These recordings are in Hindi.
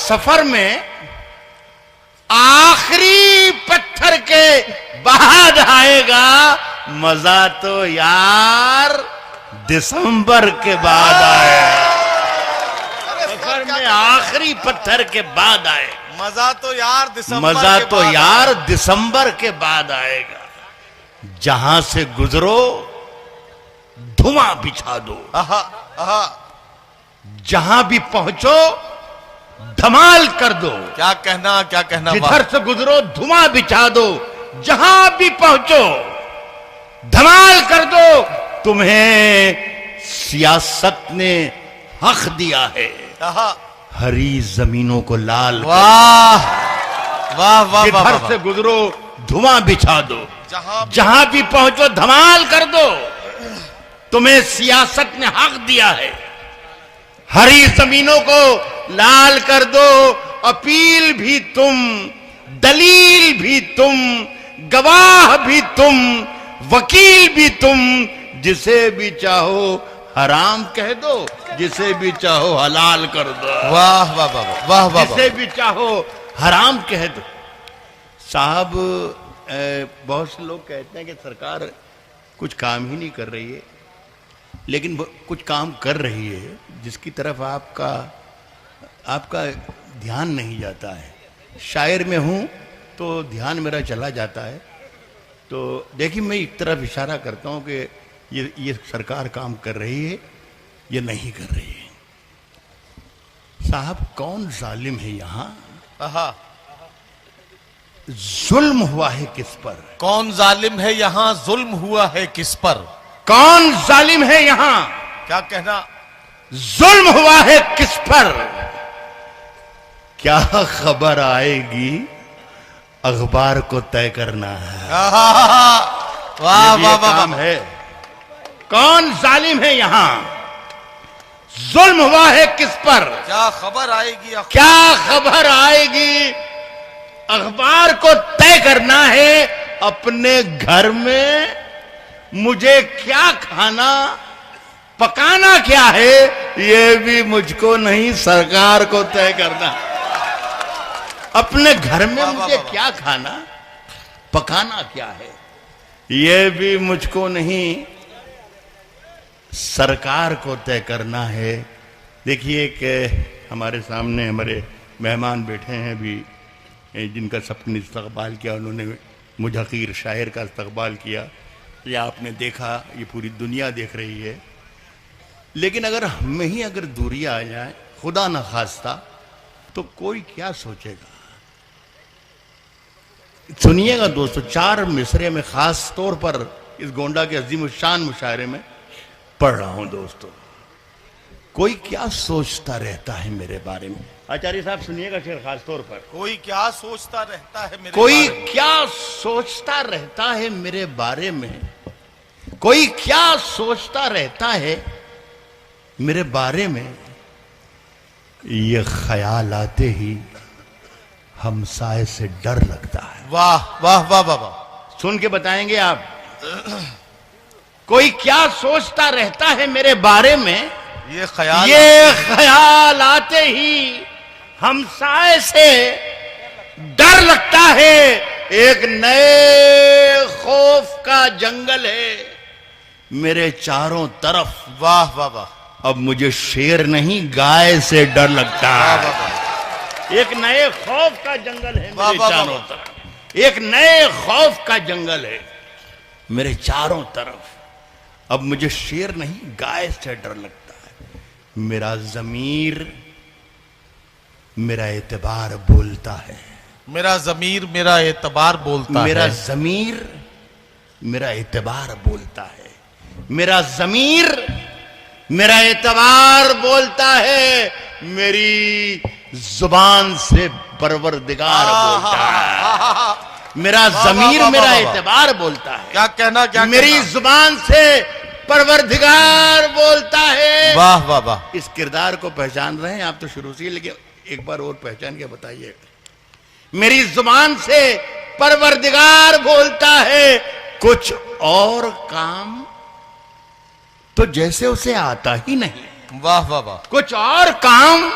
सफर में आखिरी पत्थर के बाद आएगा मजा तो यार दिसंबर के बाद आएगा। सफर में आखिरी पत्थर के बाद आए मजा तो यार दिसंबर मजा के तो बाद यार दिसंबर के बाद आएगा। जहां से गुजरो धुआं बिछा दो, आहा, आहा। जहां भी पहुंचो धमाल कर दो। क्या कहना जिधर से गुजरो धुआं बिछा दो, जहां भी पहुंचो धमाल कर दो। तुम्हें सियासत ने हक दिया है, आहा। हरी जमीनों को लाल। वाह वाह वाह जिधर वाह से गुजरो धुआं बिछा दो, जहां भी पहुंचो धमाल कर दो। तुम्हें सियासत ने हक दिया है, हरी जमीनों को लाल कर दो। अपील भी तुम, दलील भी तुम, गवाह भी तुम, वकील भी तुम। जिसे भी चाहो हराम कह दो, जिसे भी चाहो हलाल कर दो। वाह वाह वाह वाह वाह। जिसे भी चाहो हराम कह दो। साहब, बहुत से लोग कहते हैं कि सरकार कुछ काम ही नहीं कर रही है, लेकिन कुछ काम कर रही है जिसकी तरफ आपका ध्यान नहीं जाता है। शायर में हूं तो ध्यान मेरा चला जाता है। तो देखिए, मैं एक तरफ इशारा करता हूं कि ये सरकार काम कर रही है, ये नहीं कर रही है। साहब, कौन जालिम है यहां? आहा। जुल्म हुआ है किस पर? कौन जालिम है यहाँ, जुल्म हुआ है किस पर? कौन जालिम है यहां? क्या कहना? जुल्म हुआ है किस पर? क्या खबर आएगी अखबार को तय करना है। वाह वाह वाह है। कौन जालिम है यहां? जुल्म हुआ है किस पर? क्या खबर आएगी? क्या खबर आएगी अखबार को तय करना है। अपने घर में मुझे क्या खाना, पकाना क्या है, ये भी मुझको नहीं, सरकार को तय करना। अपने घर में मुझे क्या खाना, पकाना क्या है, ये भी मुझको नहीं, सरकार को तय करना है। देखिए, एक हमारे सामने हमारे मेहमान बैठे हैं भी, जिनका सबने इस्तकबाल किया। उन्होंने मुजहकीर शायर का इस्तकबाल किया। ये आपने देखा, ये पूरी दुनिया देख रही है। लेकिन अगर हमें ही अगर दूरी आ जाए, खुदा न खास्ता, तो कोई क्या सोचेगा। सुनिएगा दोस्तों, 4 मिसरे में खास तौर पर इस गोंडा के अजीम शान मुशायरे में पढ़ रहा हूं दोस्तों। कोई क्या सोचता रहता है मेरे बारे में। आचार्य साहब सुनिएगा शेर खास तौर पर। कोई क्या सोचता रहता है मेरे कोई बारे में? क्या सोचता रहता है मेरे बारे में। कोई क्या सोचता रहता है मेरे बारे में। ये ख्याल आते ही हमसाए से डर लगता है। वाह वाह वाह वाह वाह। सुन के बताएंगे आप। कोई क्या सोचता रहता है मेरे बारे में। ये ख्याल आते ही हमसाए से डर लगता है। एक नए खौफ का जंगल है मेरे चारों तरफ। वाह वाह वाह। अब मुझे शेर नहीं, गाय से डर लगता है। एक नए खौफ का जंगल है मेरे चारों तरफ। एक नए खौफ का जंगल है मेरे चारों तरफ। अब मुझे शेर नहीं, गाय से डर लगता है। मेरा ज़मीर, मेरा एतबार बोलता है। मेरा ज़मीर, मेरा एतबार बोलता है। मेरा ज़मीर, मेरा एतबार बोलता है। मेरा ज़मीर, मेरा एतबार बोलता है। मेरी जुबान से परवरदिगार बोलता है। मेरा ज़मीर, मेरा एतबार बोलता है। क्या कहना? क्या मेरी जुबान से परवरदिगार बोलता है। वाह वाह वाह। इस किरदार को पहचान रहे हैं आप तो शुरू से, लेकिन एक बार और पहचान के बताइए। मेरी जुबान से परवरदिगार बोलता है। कुछ और काम तो जैसे उसे आता ही नहीं। वाह वाह वाह। कुछ और काम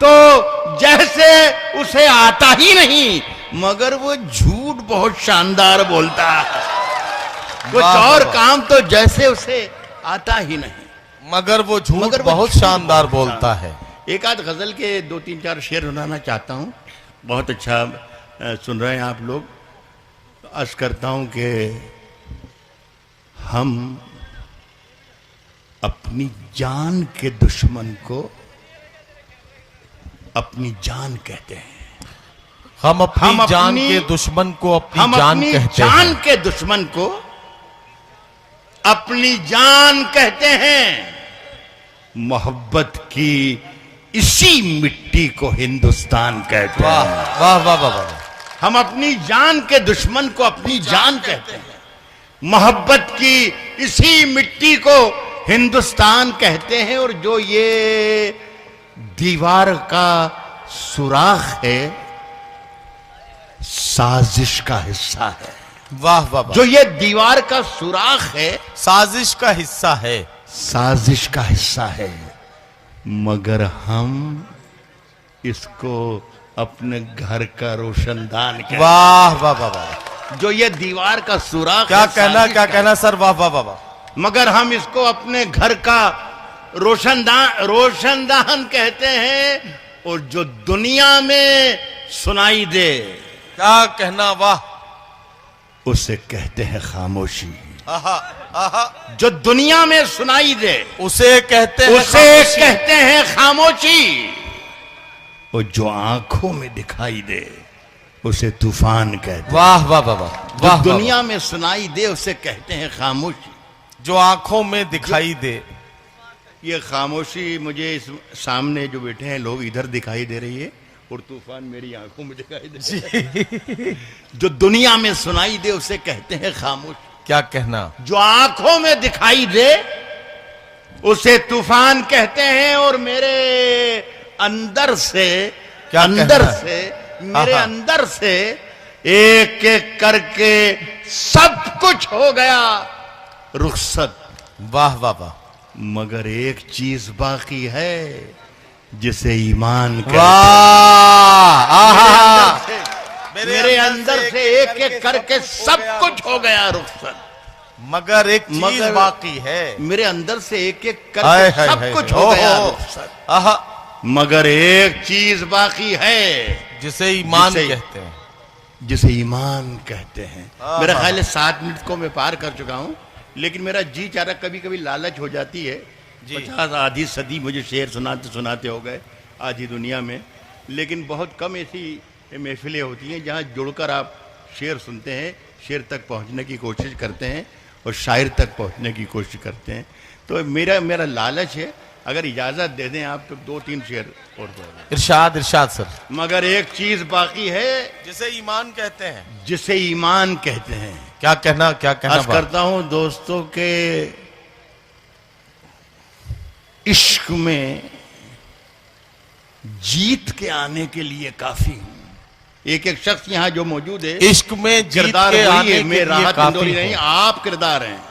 तो जैसे उसे आता ही नहीं, मगर वो झूठ बहुत शानदार बोलता है। कुछ वाह, और वाह। काम तो जैसे उसे आता ही नहीं, मगर वो झूठ मगर वो बहुत झूठ शानदार बहुत बोलता है। एक आध गजल के 2-3-4 शेर सुनाना चाहता हूं। बहुत अच्छा सुन रहे हैं आप लोग। अर्ज करता हूं कि हम अपनी जान के दुश्मन को अपनी जान कहते हैं। हम अपनी हम जान अपनी- के दुश्मन को अपनी हम जान अपनी कहते जान हैं। के दुश्मन को अपनी जान कहते हैं। मोहब्बत की इसी मिट्टी को हिंदुस्तान कहते वाह हैं। वाह वाह वाह वाह। हम अपनी जान के दुश्मन को अपनी जान कहते हैं। मोहब्बत की इसी मिट्टी को हिंदुस्तान कहते हैं। और जो ये दीवार का सुराख है, साजिश का हिस्सा है। वाह वाह वाह। जो ये दीवार का सुराख है, साजिश का हिस्सा है। साजिश का हिस्सा है, मगर हम इसको अपने घर का रोशनदान कहते हैं। वाह वाह वाह वाह। जो ये दीवार का सुराख क्या है, कहना साजिश क्या का, कहना सर, वाह वाह वाह वाह। मगर हम इसको अपने घर का रोशनदान कहते हैं। और जो दुनिया में सुनाई दे, क्या कहना, वाह। उसे कहते हैं खामोशी। आहा आहा। जो दुनिया में सुनाई दे, उसे कहते हैं उसे खामोशी। कहते हैं खामोशी। और जो आंखों में दिखाई दे, उसे तूफान कहते हैं। वाह वाह वाह वाह। जो वाह दुनिया में सुनाई दे, उसे कहते हैं खामोशी। जो आंखों में दिखाई दे। ये खामोशी मुझे इस सामने जो बैठे हैं लोग, इधर दिखाई दे रही है, और तूफान मेरी आंखों में दिखाई दे रही है। जो दुनिया में सुनाई दे, उसे कहते हैं खामोशी। क्या कहना। जो आंखों में दिखाई दे, उसे तूफान कहते हैं। और मेरे अंदर से, क्या अंदर कहना? से, मेरे आहा। अंदर से एक एक करके सब कुछ हो गया रुखसत। वाह वाह वाह। मगर एक चीज बाकी है, जिसे ईमान कहते हैं। वाह आहा। मेरे अंदर से एक एक करके सब कुछ हो गया रुखसत। मगर एक चीज मगर- बाकी है। मेरे अंदर से एक एक हाय, करके हाय, सब हाय, कुछ हाय। हो गया ओहो। रुखसत। आहा। मगर एक चीज बाकी है, जिसे ईमान जिसे- कहते हैं। जिसे ईमान कहते हैं। आहा। मेरा ख्याल है 7 मिनट को मैं पार कर चुका हूं, लेकिन मेरा जी चाह रहा, कभी कभी लालच हो जाती है। जी। 50 आधी सदी मुझे शेर सुनाते सुनाते हो गए आधी दुनिया में। लेकिन बहुत कम ऐसी महफिलें होती हैं जहां जुड़कर आप शेर सुनते हैं, शेर तक पहुंचने की कोशिश करते हैं और शायर तक पहुंचने की कोशिश करते हैं। तो मेरा लालच है, अगर इजाजत दे दें आप तो 2-3 शेर और बोल दें। इरशाद इरशाद सर। मगर एक चीज बाकी है, जिसे ईमान कहते हैं। जिसे ईमान कहते हैं। क्या कहना, क्या कहना। अर्ज करता हूं दोस्तों के इश्क में जीत के आने के लिए काफी हूं। एक एक शख्स यहां जो मौजूद है, इश्क में जीत किरदार के वही आने है, के मैं लिए राहत काफी इंदौरी नहीं, हूं। आप किरदार हैं।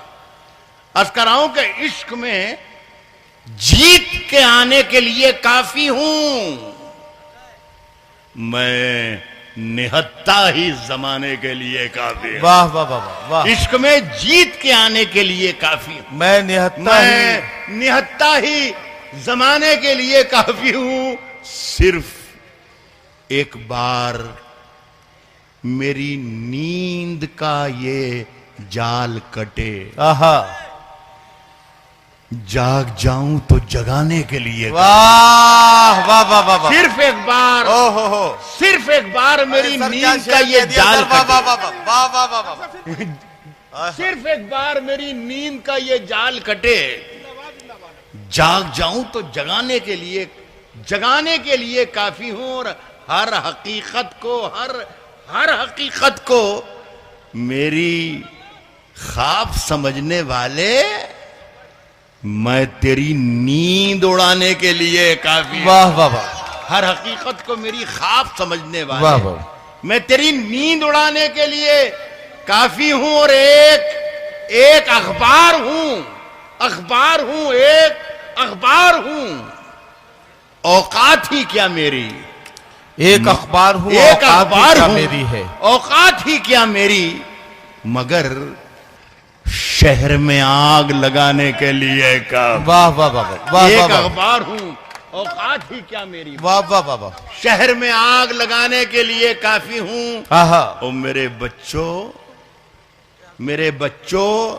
अर्ज कर रहा हूं कि इश्क में जीत के आने के लिए काफी हूं। मैं निहत्ता ही जमाने के लिए काफी हूं। वाह वाह वाह वाह वाह। इश्क में जीत के आने के लिए काफी हूं। मैं निहत्ता ही। मैं निहत्ता ही जमाने के लिए काफी हूं। सिर्फ एक बार मेरी नींद का ये जाल कटे, आहा। जाग जाऊं तो जगाने के लिए। वाह वाह वाह वाह वाह। सिर्फ एक बार, ओहो हो। सिर्फ एक बार मेरी सर, क्या नींद शेर का ये कह दिया जाल सर, वाह वाह कटे। वाह वाह वाह वाह वाह। सिर्फ एक बार मेरी नींद का ये जाल कटे, जाग जाऊं तो जगाने के लिए काफी हूं। और हर हकीकत को मेरी ख्वाब समझने वाले, मैं तेरी नींद उड़ाने के लिए काफी हूं। वाह वाह वाह। हर हकीकत को मेरी ख्वाब समझने वाह वाले, वाह। मैं तेरी नींद उड़ाने के लिए काफी हूं। और एक अखबार हूं, एक अखबार हूं। औकात ही क्या मेरी, एक अखबार हूँ, एक औकात भी अखबार क्या हूं, मेरी है। औकात ही क्या मेरी, मगर शहर में आग लगाने के लिए का वाह वाह वाह वाह वाह एक वाह वाह अखबार हूं, औकात ही क्या मेरी, वाह वाह वाह वाह। शहर में आग लगाने के लिए काफी हूं। आहा, ओ मेरे बच्चों,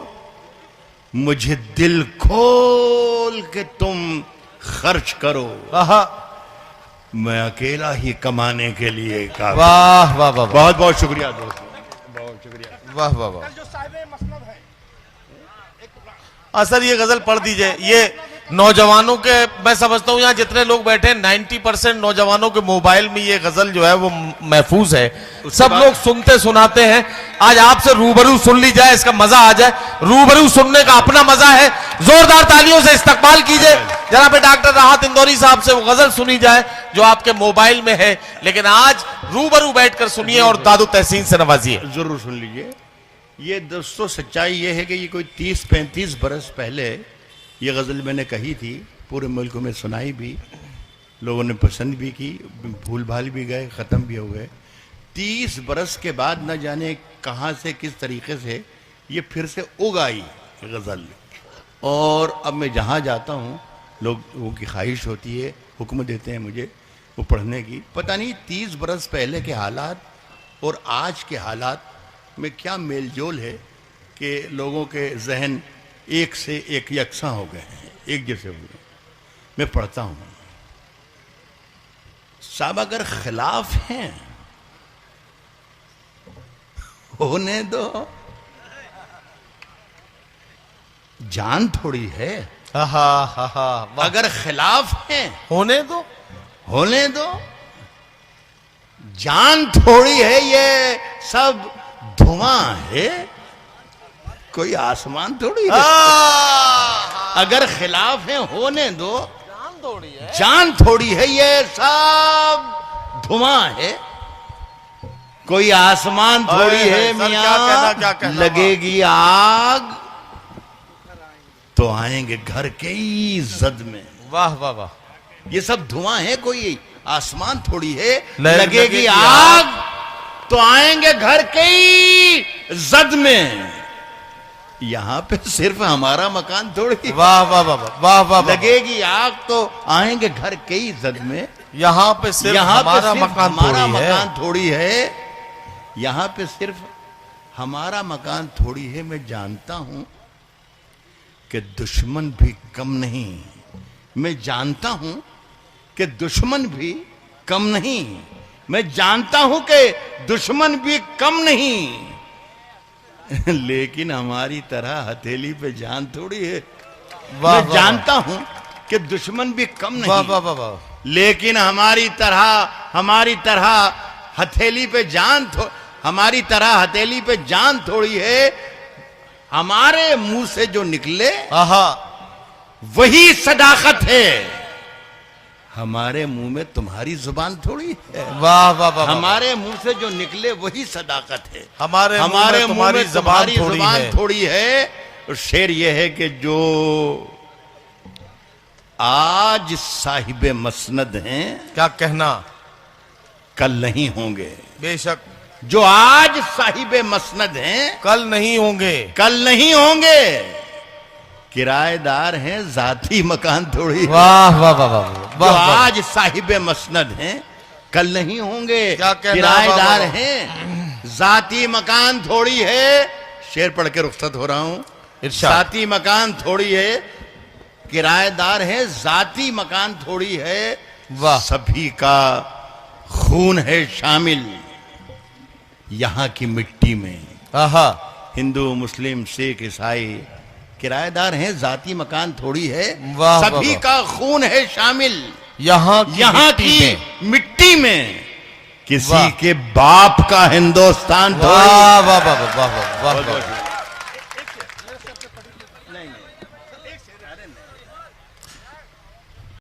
मुझे दिल खोल के तुम खर्च करो, आहा, मैं अकेला ही कमाने के लिए काफी। वाह वाह वाह वाह बहुत बहुत शुक्रिया दोस्तों, बहुत शुक्रिया। वाह वाह वाह। सर ये गजल पढ़ दीजिए। ये नौजवानों के, मैं समझता हूँ यहाँ जितने लोग बैठे हैं 90% नौजवानों के मोबाइल में ये गजल जो है वो महफूज है। सब लोग सुनते सुनाते हैं। आज आपसे रूबरू सुन ली जाए, इसका मजा आ जाए। रूबरू सुनने का अपना मजा है। जोरदार तालियों से इस्तकबाल कीजिए जनाब डॉक्टर राहत इंदौरी साहब से वो गजल सुनी जाए जो आपके मोबाइल में है, लेकिन आज रूबरू बैठकर सुनिए और दादू तहसीन से नवाजिए। जरूर सुन लीजिए। ये दोस्तों सच्चाई ये है कि ये कोई 30-35 बरस पहले ये गजल मैंने कही थी, पूरे मुल्क में सुनाई भी, लोगों ने पसंद भी की, भूल भाल भी गए, ख़त्म भी हो गए। 30 बरस के बाद न जाने कहाँ से किस तरीके से ये फिर से उग आई गज़ल। और अब मैं जहाँ जाता हूँ लोगों की ख्वाहिश होती है, हुक्म देते हैं मुझे वो पढ़ने की। पता नहीं 30 बरस पहले के हालात और आज के हालात में क्या मेल जोल है कि लोगों के जहन एक से एक यकसा हो गए हैं, एक जैसे हो गए। मैं पढ़ता हूँ, साहब अगर खिलाफ हैं होने दो, जान थोड़ी है। आहा, आहा, अगर खिलाफ हैं होने दो, होने दो, जान थोड़ी है, ये सब धुआं है, कोई आसमान थोड़ी है। अगर खिलाफ है होने दो, जान थोड़ी है, ये सब धुआं है, कोई आसमान थोड़ी है। मियां लगेगी आग तो आएंगे घर के ही जद में। वाह वाह वाह। ये सब धुआं है, कोई आसमान थोड़ी है। लगेगी आग तो आएंगे घर के ही जद में। यहां पे सिर्फ हमारा मकान थोड़ी। वाह वाह वाह वाह वाह। लगेगी आग तो आएंगे घर के ही जद में। यहाँ पे सिर्फ हमारा मकान थोड़ी है। यहाँ पे सिर्फ हमारा मकान थोड़ी है। मैं जानता हूं कि दुश्मन भी कम नहीं। मैं जानता हूं कि दुश्मन भी कम नहीं। मैं जानता हूं कि दुश्मन भी कम नहीं, लेकिन हमारी तरह हथेली पे जान थोड़ी है। मैं जानता हूं कि दुश्मन भी कम नहीं, वाह वाह वाह, लेकिन हमारी तरह हथेली पे हमारी तरह हथेली पे जान थोड़ी है। हमारे मुंह से जो निकले वही सदाकत है। हमारे मुंह में तुम्हारी जुबान थोड़ी है। वाह वाह वाह। हमारे मुंह से जो निकले वही सदाकत है। हमारे मुंह में तुम्हारी जुबान थोड़ी है। और शेर यह है कि जो आज साहिबे मसनद हैं, क्या कहना, कल नहीं होंगे। बेशक जो आज साहिबे मसनद हैं, कल नहीं होंगे। कल नहीं होंगे। किराएदार हैं, जाती मकान थोड़ी। वाह वाह वाह वाह। जो आज साहिबे मसनद हैं, कल नहीं होंगे। किराएदार हैं, जाती मकान थोड़ी है। शेर पढ़ के रुखसत हो रहा हूं। जाती मकान थोड़ी है, किराएदार है, जाती मकान थोड़ी है। वाह। सभी का खून है शामिल यहां की मिट्टी में। आहा। हिंदू, मुस्लिम, सिख, ईसाई किराएदार हैं, जाती मकान थोड़ी है। सभी का खून है शामिल यहाँ की मिट्टी में। किसी के बाप का हिंदुस्तान थोड़ी। वाह वाह वाह वाह वाह वाह।